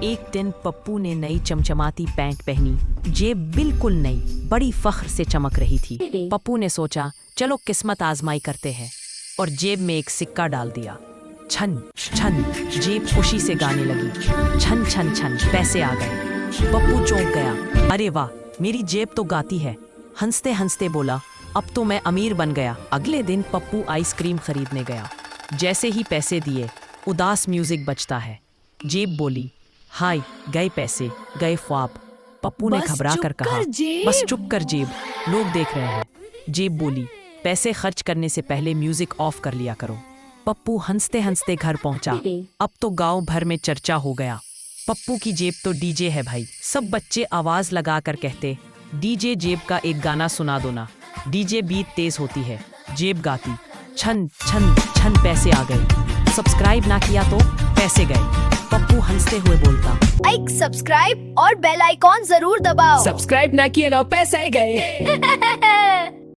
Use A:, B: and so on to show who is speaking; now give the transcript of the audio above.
A: एक दिन पप्पू ने नई चमचमाती पैंट पहनी। जेब बिल्कुल नई, बड़ी फख्र से चमक रही थी। पप्पू ने सोचा, चलो किस्मत आजमाई करते हैं, और जेब में एक सिक्का डाल दिया। छन छन, जेब खुशी से गाने लगी। छन छन छन, पैसे आ गए। पप्पू चौंक गया। अरे वाह, मेरी जेब तो गाती है। हंसते हंसते बोला, अब तो मैं अमीर बन गया। अगले दिन पप्पू आइसक्रीम खरीदने गया। जैसे ही पैसे दिए, उदास म्यूजिक बजता है। जेब बोली, हाय, गए पैसे, गए ख्वाब। पप्पू ने घबरा कर कहा, बस चुप कर जेब, लोग देख रहे हैं। जेब बोली, पैसे खर्च करने से पहले म्यूजिक ऑफ कर लिया करो। पप्पू हंसते हंसते घर पहुंचा। अब तो गांव भर में चर्चा हो गया, पप्पू की जेब तो डीजे है भाई। सब बच्चे आवाज लगा कर कहते, डीजे जेब का एक गाना सुना दो ना। डीजे बीट तेज होती है, जेब गाती, छन छन छन, पैसे आ गए। सब्सक्राइब ना किया तो पैसे गए। पप्पू हंसते हुए बोलता,
B: लाइक, सब्सक्राइब और बेल आइकॉन जरूर दबाओ।
C: सब्सक्राइब ना किए ना पैसे गए।